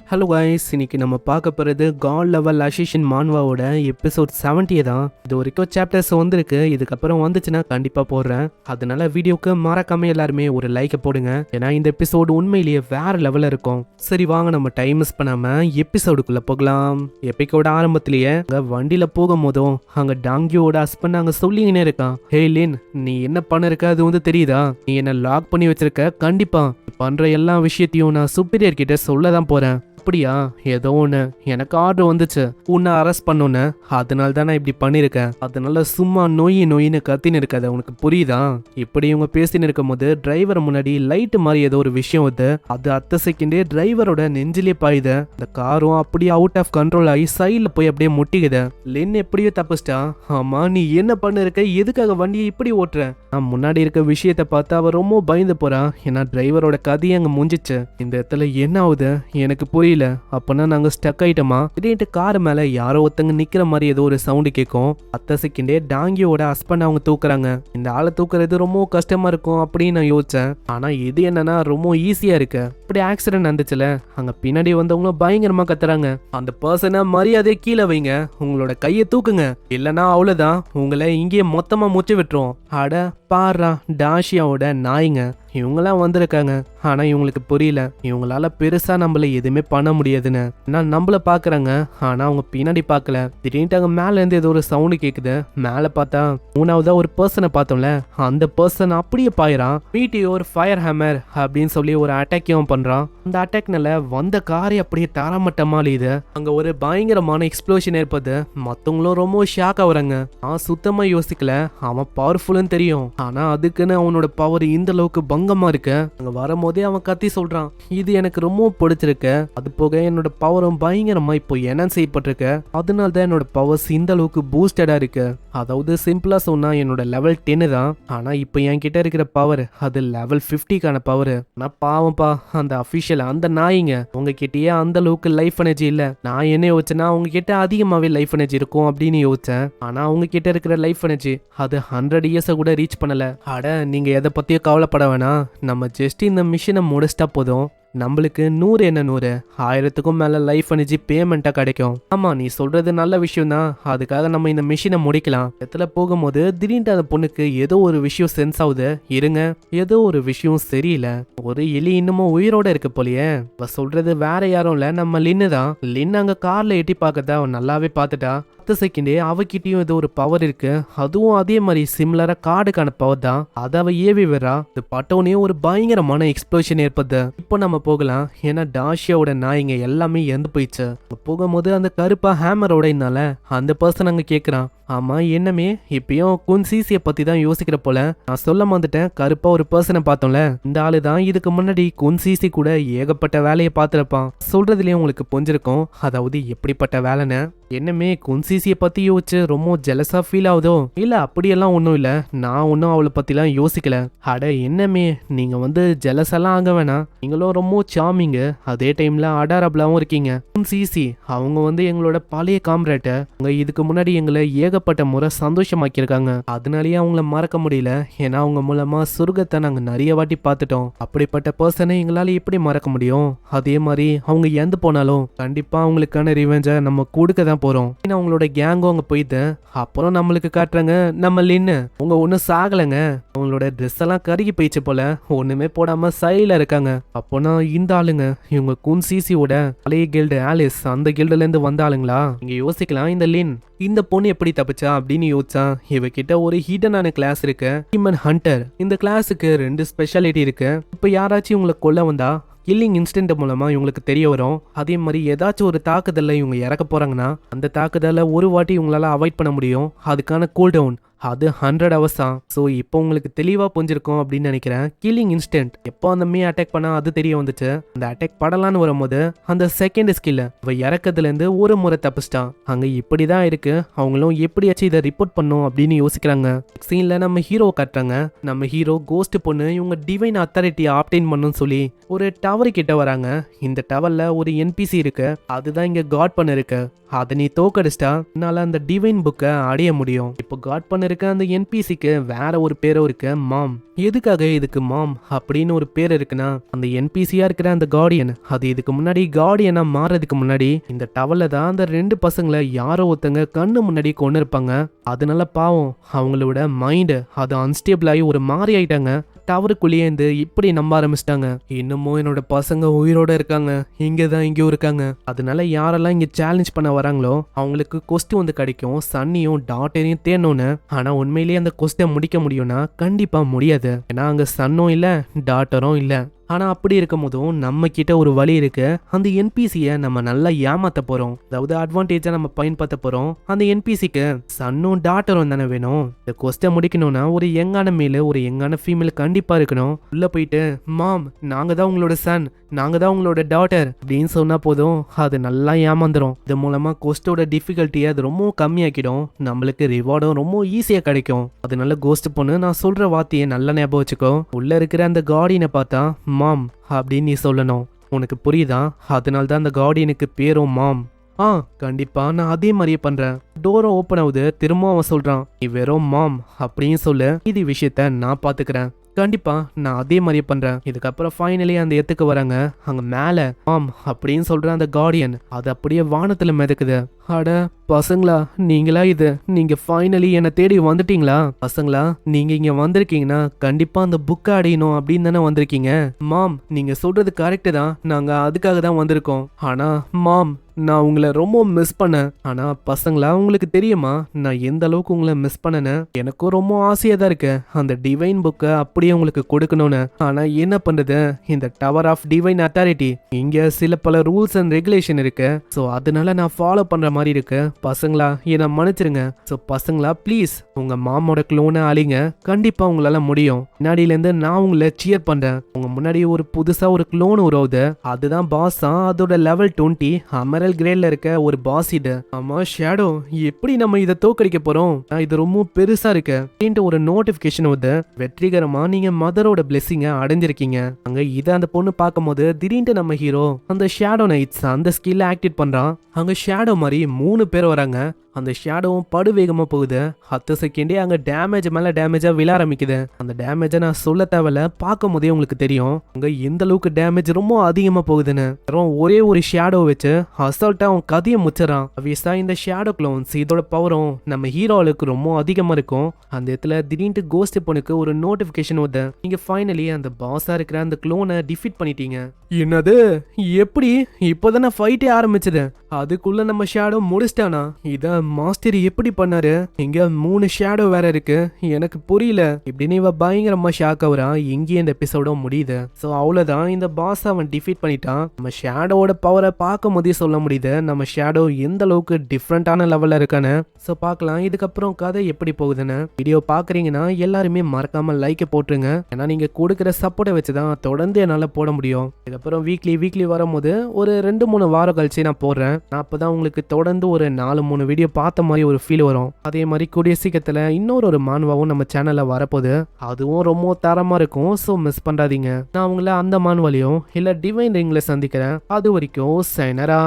Hello guys, இன்னைக்கு நம்ம பார்க்க போகிறது காட் லெவல் அசிஷன் மான்வாவோட எபிசோட் 70 தான். இது வரைக்கும் சாப்டர்ஸ் வந்திருக்கு. இதுக்கப்புறம் வந்துச்சுன்னா கண்டிப்பாக போடுறேன். அதனால வீடியோக்கு மறக்காம எல்லாருமே ஒரு லைக்கை போடுங்க. ஏன்னா இந்த எபிசோடு உண்மையிலேயே வேற லெவலில் இருக்கும். சரி வாங்க, நம்ம டைம் மிஸ் பண்ணாம எபிசோடுக்குள்ள போகலாம். எபிக்கோட ஆரம்பத்திலேயே அங்கே வண்டியில் போகும்போதும் அங்கே டாங்கியோட ஹஸ்பண்ட் அங்கே சொல்லிங்கன்னே இருக்கான். ஹே லின், நீ என்ன பண்ண இருக்க அது வந்து தெரியுதா? நீ என்ன லாக் பண்ணி வச்சிருக்க. கண்டிப்பா பண்ற எல்லா விஷயத்தையும் நான் சுப்பீரியர் கிட்ட சொல்ல தான் போறேன். அப்படியா? ஏதோ ஒன்று எனக்கு ஆர்டர் வந்துச்சு உன்னை அரெஸ்ட் பண்ணுன்னு. அதனால தான் நான் இப்படி பண்ணியிருக்கேன். அதனால சும்மா நொயின்னு கத்தின்னு இருக்காது, உனக்கு புரியுதா? இப்படி இவங்க பேசின்னு இருக்கும் போது டிரைவர் முன்னாடி லைட்டு மாதிரி ஏதோ ஒரு விஷயம் வருது. அது அத்த செகண்டே டிரைவரோட நெஞ்சிலே பாயுது. அந்த காரும் அப்படியே அவுட் ஆஃப் கண்ட்ரோல் ஆகி சைடில் போய் அப்படியே முட்டிக்குது. லென் எப்படியோ தப்பிச்சிட்டா. ஆமா, நீ என்ன பண்ண இருக்க? எதுக்காக வண்டியை இப்படி ஓட்டுற? நான் முன்னாடி இருக்க விஷயத்த பார்த்து அவ ரொம்ப பயந்து போறா. ஏன்னா டிரைவரோட கதையை அங்க முடிஞ்சிச்சு. இந்த இடத்துல என்ன ஆகுது எனக்கு புரியல. அப்பனா நாங்க ஸ்டக் ஆயிட்டோமா? திடீர்னு கார் மேல யாரோ ஒருத்தங்க நிக்கிற மாதிரி ஏதோ ஒரு சவுண்டு கேட்கும். அத்த செகண்டே டாங்கியோட ஹஸ்பண்ட் அவங்க தூக்குறாங்க. இந்த ஆளை தூக்குறது ரொம்ப கஷ்டமா இருக்கும் அப்படின்னு நான் யோசிச்சேன். ஆனா இது என்னன்னா ரொம்ப ஈஸியா இருக்கு. இப்படி ஆக்சிடென்ட் நடந்துச்சுல, அங்க பின்னாடி வந்தவங்களும் பயங்கரமா கத்துறாங்க. அந்த பர்சனை மரியாதையை கீழே வைங்க, உங்களோட கையை தூக்குங்க, இல்லனா அவ்வளவுதான், உங்களை இங்கேயே மொத்தமா முச்சு விட்டுரும். அட பாரா, டாஷியாவோட நாய்ங்க இவங்களாம் வந்திருக்காங்க. ஆனா இவங்களுக்கு புரியல, இவங்களால பெருசா நம்மள எதுவுமே பண்ண முடியாதுன்னு. நான் நம்மள பாக்குறாங்க, ஆனா அவங்க பின்னாடி பாக்கல. திடீர்னு அங்க மேல இருந்து ஏதோ ஒரு சவுண்டு கேக்குது. மேல பார்த்தா மூணாவதா ஒரு பர்சனை பார்த்தோம்ல, அந்த பர்சன் அப்படியே பாயிறான். மீட்டியோர் ஃபயர் ஹேமர் அப்படின்னு சொல்லி ஒரு அட்டாக்கையும் பண்றான். அந்த அட்டாக்னால வந்த காரை அப்படியே தரமட்டமா அழியுது. அங்க ஒரு பயங்கரமான எக்ஸ்ப்ளோஷன் ஏற்படுது. மத்தவங்களும் ரொம்ப ஷாக் ஆகுறாங்க. நான் சுத்தமா யோசிக்கல, அவன் பவர்ஃபுல்னு தெரியும், ஆனா அதுக்குன்னு அவனோட பவர் இந்த அளவுக்கு பங்கமா இருக்கு. அங்க வரும்போதே அவன் கத்தி சொல்றான், இது எனக்கு ரொம்ப பிடிச்சிருக்கு. அது போக என்னோட பவரும் பயங்கரமா இப்போ என்ன செய்யப்பட்டிருக்கு. அதனால தான் என்னோட பவர்ஸ் இந்த அளவுக்கு பூஸ்டடா இருக்கு. அதாவது சிம்பிளா சொன்னா என்னோட லெவல் 10 தான். ஆனா இப்போ என்கிட்ட இருக்கிற பவர் அது லெவல் 50க்கான பவர். ஆனா பாவம்பா அந்த அபிஷியல் அந்த நாயிங்க உங்ககிட்டயே அந்த அளவுக்கு லைஃப் எனர்ஜி இல்ல. நான் என்ன யோசிச்சேன்னா அவங்க கிட்ட அதிகமாவே லைஃப் எனர்ஜி இருக்கும் அப்படின்னு யோசிச்சேன். ஆனா அவங்க கிட்ட இருக்கிற லைஃப் எனர்ஜி அது 100 இயர்ஸ் கூட ரீச் பண்ணல. அட நீங்க எதை பத்தியும் கவலைப்பட வேணாம், நம்ம ஜஸ்ட் இந்த மிஷனை முடிச்சிட்டா போதும். நம்மளுக்கு 100 என்ன 100 1000க்கும் மேல லைஃப் எனர்ஜி பேமெண்டா கிடைக்கும். ஆமா, நீ சொல்றது நல்ல விஷயம் தான். அதுக்காக நம்ம இந்த மிஷினை முடிக்கலாம். இடத்துல போகும்போது திடீர்னு அந்த பொண்ணுக்கு ஏதோ ஒரு விஷயம் சென்ஸ் ஆகுது. இருங்க, ஏதோ ஒரு விஷயம் சரியில்லை. ஒரு எலி இன்னமும் உயிரோட இருக்கு போலியே. அவ சொல்றது வேற யாரும் இல்ல, நம்ம லின்னு தான். லின்னு அங்க கார்ல எட்டி பார்க்கறத அவன் நல்லாவே பார்த்துட்டா. செகண்டே அவகிட்டயும் ஏதோ ஒரு பவர் இருக்கு. அதுவும் அதே மாதிரி சிமிலரா காடுக்கான பவர் தான். அதை அவ ஏவி வரா. இது பட்டோனே ஒரு பயங்கரமான எக்ஸ்ப்ளோஷன் ஏற்படுது. இப்போ நம்ம போகலாம். ஏன்னா டாஷியாவோட நாய்ங்க எல்லாமே இறந்து போயிடுச்சு. போகும்போது அந்த கருப்பா ஹேமரோட இருந்தால அந்த பர்சன் அங்க கேக்குறான், ஆமா என்னமே இப்பயும் குன்சிசியை பத்தி தான் யோசிக்கிற போல. நான் சொல்ல வந்துட்டேன், கருப்பா ஒரு பர்சனை பார்த்தோம்ல, இந்த ஆளு தான் இதுக்கு முன்னாடி குன்சிசி கூட ஏகப்பட்ட வேலையை பார்த்துருப்பான். சொல்றதுலயே உங்களுக்கு புரிஞ்சிருக்கும் அதாவது எப்படிப்பட்ட வேலைன்னு. என்னமே குன்சிசியை பத்தி யோசிச்சு ரொம்ப ஜெலஸா ஃபீல் ஆகுதோ? இல்ல அப்படியெல்லாம் ஒன்றும் இல்ல, நான் ஒன்றும் அவளை பத்திலாம் யோசிக்கல. அட என்னமே நீங்க வந்து ஜெலஸ் எல்லாம் ஆக வேணாம், நீங்களும் ரொம்ப சாமிங்க, அதே டைம்ல அடாரபிளாவும் இருக்கீங்க. குன்சிசி அவங்க வந்து எங்களோட பழைய காம்ரேட்ட, அவங்க இதுக்கு முன்னாடி எங்களை ஏகப்பட்ட முறை சந்தோஷமாக்கியிருக்காங்க. அதனாலயே அவங்கள மறக்க முடியல. ஏன்னா அவங்க மூலமா சொர்க்கத்தை நாங்க நிறைய வாட்டி பார்த்துட்டோம். அப்படிப்பட்ட பர்சனை எங்களால எப்படி மறக்க முடியும்? அதே மாதிரி அவங்க இறந்து போனாலும் கண்டிப்பா அவங்களுக்கான ரிவெஞ்சை நம்ம கொடுக்க தான் போறோம். அவங்களோட கேங்கும் அங்க போயிட்டு அப்புறம் நம்மளுக்கு காட்டுறாங்க நம்ம லின்னு அவங்க ஒன்னும் சாகலைங்க. அவங்களோட ட்ரெஸ் எல்லாம் கருகி போயிடுச்சு போல, ஒண்ணுமே போடாம சைல இருக்காங்க. அப்போனா இந்த ஆளுங்க இவங்க குன்சிசியோட பழைய கில்டு ஆலிஸ், அந்த கில்டுல இருந்து வந்த ஆளுங்களா? இங்க யோசிக்கலாம். இந்த லின் இந்த பொண்ணு எப்படி தப்பிச்சா அப்படின்னு யோசிச்சா, இவகிட்ட ஒரு ஹிடனான கிளாஸ் இருக்கு, ஹியூமன் ஹண்டர். இந்த கிளாஸுக்கு 2 ஸ்பெஷாலிட்டி இருக்கு. இப்ப யாராச்சும் உங்களை கொல்ல வந்தா கில்லிங் இன்ஸ்டன்ட் மூலமா இவங்களுக்கு தெரிய வரும். அதே மாதிரி ஏதாச்சும் ஒரு தாக்குதல்ல இவங்க இறக்க போறாங்கன்னா அந்த தாக்குதலை ஒரு வாட்டி இவங்களால அவாய்ட் பண்ண முடியும். அதுக்கான கூல் டவுன் அது 100 hours தான். ஸோ இப்போ உங்களுக்கு தெளிவாக புரிஞ்சிருக்கும் அப்படின்னு நினைக்கிறேன். கில்லிங் இன்ஸ்டன்ட் எப்போ அந்த மீ அட்டாக் பண்ணா அது தெரிய வந்துச்சு. அந்த அட்டாக் படலான்னு வரும்போது அந்த செகண்ட் ஸ்கில் அவ இறக்கதுலேருந்து ஒரு முறை தப்பிச்சிட்டான். அங்கே இப்படி தான் இருக்கு, அவங்களும் எப்படியாச்சும் இதை ரிப்போர்ட் பண்ணும் அப்படின்னு யோசிக்கிறாங்க. சீன்ல நம்ம ஹீரோ காட்டுறாங்க. நம்ம ஹீரோ கோஸ்ட் பொண்ணு இவங்க டிவைன் அத்தாரிட்டியை ஆப்டைன் பண்ணுன்னு சொல்லி ஒரு டவர் கிட்ட வராங்க. இந்த டவர்ல ஒரு என்பிசி இருக்கு, அதுதான் இங்க காட் பண்ண இருக்கு. அதை நீ தோக்கடிச்சிட்டா என்னால அந்த டிவைன் புக்கை அடைய முடியும். இப்போ காட் பண்ண அங்க இருக்க அந்த என்பிசிக்கு வேற ஒரு பேரும் இருக்கு, மாம். எதுக்காக இதுக்கு மாம் அப்படின்னு ஒரு பேர் இருக்குன்னா, அந்த என்பிசியா இருக்கிற அந்த கார்டியன் அது இதுக்கு முன்னாடி கார்டியனா மாறதுக்கு முன்னாடி இந்த டவர்ல தான் அந்த 2 பசங்களை யாரோ ஒருத்தங்க கண்ணு முன்னாடி கொண்டு இருப்பாங்க. அதனால பாவம் அவங்களோட மைண்ட் அது அன்ஸ்டேபிள் ஆகி ஒரு மாறி ஆயிட்டாங்க. டவருக்குள்ளேயே இருந்து இப்படி நம்ப ஆரம்பிச்சிட்டாங்க. இன்னமும் என்னோட பசங்க உயிரோட இருக்காங்க, இங்கதான் இங்கேயும் இருக்காங்க. அதனால யாரெல்லாம் இங்க சேலஞ்ச் பண்ண வராங்களோ அவங்களுக்கு கொஸ்டின் வந்து கிடைக்கும், சன்னியும் டாட்டரையும் தேடணும்னு. ஆனா உண்மையிலேயே அந்த கொஸ்டின் முடிக்க முடியும்னா கண்டிப்பா முடியாது. ஏன்னா அங்க சன்னும் இல்ல டாட்டரும் இல்ல. ஆனா அப்படி இருக்கும் போதும் நம்ம கிட்ட ஒரு வழி இருக்கு. அந்த என்பிசியை நம்ம நல்லா ஏமாத்த போறோம், அதாவது அட்வான்டேஜா நம்ம பயன்படுத்த போறோம். அந்த என்பிசிக்கு சன்னும் டாட்டரும் தானே வேணும். இந்த கொஸ்டின் முடிக்கணும்னா ஒரு யங்கான மேல் ஒரு யங்கான ஃபீமேல் கண்டிப்பா இருக்கணும். உள்ள போயிட்டு மாம் நாங்க தான் உங்களோட சன், நாங்க தான் உங்களோட டாட்டர் அப்படின்னு சொன்னா போதும், அது நல்லா ஏமாந்துரும். இது மூலமா கோஸ்டோட டிஃபிகல்ட்டியை அது ரொம்ப கம்மியாக்கிடும், நம்மளுக்கு ரிவார்டும் ரொம்ப ஈஸியா கிடைக்கும். அதனால கோஸ்ட் பொண்ணு நான் சொல்ற வார்த்தையை நல்லா ஞாபகம் வச்சுக்கோ. உள்ள இருக்கிற அந்த கார்டியனை பார்த்தா மாம் அப்படின்னு நீ சொல்லணும். உனக்கு புரியுதா? அதனால தான் அந்த கார்டியனுக்கு பேரும் மாம். கண்டிப்பா நான் அதே மாதிரியே பண்றேன். டோரை ஓப்பன் ஆகுது, திரும்ப அவன் சொல்றான் நீ வெறும் மாம் அப்படின்னு சொல்லு, இது விஷயத்த நான் பாத்துக்கிறேன். கண்டிப்பா நான் அதே மாதிரியே பண்றேன். இதுக்கப்புறம் ஃபைனலி அந்த இடத்துக்கு வராங்க. அங்க மேல மாம் அப்படின்னு சொல்ற அந்த கார்டியன் அது அப்படியே வானத்துல மிதக்குது. அட பசங்களா, நீங்களா இது? நீங்க ஃபைனலி என்னை தேடி வந்துட்டீங்களா? பசங்களா நீங்க இங்க வந்திருக்கீங்கன்னா கண்டிப்பா அந்த புக்கை அடையணும் அப்படின்னு தானே வந்திருக்கீங்க. மாம் நீங்க சொல்றது கரெக்டு தான், நாங்க அதுக்காக தான் வந்திருக்கோம். ஆனா மாம் நான் உங்களை ரொம்ப மிஸ் பண்ணேன். ஆனா பசங்களா உங்களுக்கு தெரியுமா நான் எந்த அளவுக்கு உங்களை மிஸ் பண்ணேன்னு? எனக்கும் ரொம்ப ஆசையா தான் இருக்கு அந்த டிவைன் புக்கை அப்படியே உங்களுக்கு கொடுக்கணும்னு. ஆனா என்ன பண்றது, இந்த டவர் ஆஃப் டிவைன் அத்தாரிட்டி இங்க சில பல ரூல்ஸ் அண்ட் ரெகுலேஷன் இருக்கு. ஸோ அதனால நான் ஃபாலோ பண்ற மாதிரி இருக்கு. பசங்களா என்னை மன்னிச்சிருங்க. ஸோ பசங்களா ப்ளீஸ் உங்க மாமோட க்ளோனை அழிங்க, கண்டிப்பா உங்களால முடியும். முன்னாடியில இருந்து நான் உங்களை சியர் பண்றேன். உங்க முன்னாடி ஒரு புதுசா ஒரு க்ளோன் உருவுது, அதுதான் பாஸ் தான். அதோட லெவல் 20 அமரல் கிரேட்ல இருக்க ஒரு பாஸ் இது. ஆமா ஷேடோ, எப்படி நம்ம இதை தோக்கடிக்க போறோம்? இது ரொம்ப பெருசா இருக்கு அப்படின்ட்டு ஒரு நோட்டிபிகேஷன் வருது. வெற்றிகரமா நீங்க மதரோட பிளெஸிங்க அடைஞ்சிருக்கீங்க. அங்க இதை அந்த பொண்ணு பார்க்கும் போது திடீர்னு நம்ம ஹீரோ அந்த ஷேடோ நைட்ஸ் அந்த ஸ்கில்ல ஆக்டிவேட் பண்றான். அங்க ஷேடோ மாதிரி 3 பேர் வராங்க. அந்த ஷேடோவும் படு வேகமா போகுது. 10 செகண்டே அங்க டேமேஜ் மேல டேமேஜா விழ ஆரம்பிக்குது. அந்த டேமேஜை நான் சொல்ல தேவையில்ல, பார்க்கும் போதே உங்களுக்கு தெரியும் அங்க எந்த அளவுக்கு டேமேஜ் ரொம்ப அதிகமா போகுதுன்னு. ஒரே ஒரு ஷேடோ வச்சு அசால்ட்டா அவன் கதையை முச்சறான். அவியஸா இந்த ஷேடோ க்ளோன்ஸ் இதோட பவரும் நம்ம ஹீரோவுக்கு ரொம்ப அதிகமா இருக்கும். அந்த இடத்துல திடீர்னு கோஸ்ட் பொண்ணுக்கு ஒரு நோட்டிபிகேஷன் வருது, நீங்க ஃபைனலி அந்த பாஸா இருக்கிற அந்த க்ளோனை டிஃபீட் பண்ணிட்டீங்க. என்னது? எப்படி? இப்போதானே ஃபைட்டே ஆரம்பிச்சது, அதுக்குள்ள நம்ம ஷேடோ முடிச்சிட்டானா? இத மாஸ்டர் எப்படி பண்ணாரு? இங்க 3 ஷேடோ வேற இருக்கு, எனக்கு புரியல இப்படின்னு இவ பயங்கரமா ஷாக் ஆகுறா. இங்கேயே இந்த எபிசோட முடியுது. ஸோ அவ்வளவுதான், இந்த பாஸ் அவன் டிஃபீட் பண்ணிட்டான். நம்ம ஷேடோவோட பவரை பார்க்கும் போதே சொல்ல முடியுது நம்ம ஷேடோ எந்த அளவுக்கு டிஃப்ரெண்டான லெவல்ல இருக்கான்னு. ஸோ பார்க்கலாம் இதுக்கப்புறம் கதை எப்படி போகுதுன்னு. வீடியோ பாக்குறீங்கன்னா எல்லாருமே மறக்காம லைக் போட்டுருங்க. ஏன்னா நீங்க கொடுக்குற சப்போர்ட்டை வச்சுதான் தொடர்ந்து என்னால போட முடியும். இதுக்கப்புறம் வீக்லி வரும்போது ஒரு 2-3 வாரம் கழிச்சு நான் போடுறேன். நான் அப்பதான் உங்களுக்கு தொடர்ந்து ஒரு 4-3 வீடியோ பார்த்த மாதிரி ஒரு ஃபீல் வரும். அதே மாதிரி கூடிய சீக்கிரத்துல இன்னொரு மான்வாவும் நம்ம சேனல்ல வரப்போகுது, அதுவும் ரொம்ப தரமா இருக்கும். ஸோ மிஸ் பண்றாதீங்க. நான் உங்களை அந்த மான்வாலையும் இல்ல டிவைன் ரிங்ல சந்திக்கிறேன். அது வரைக்கும் சைனரா.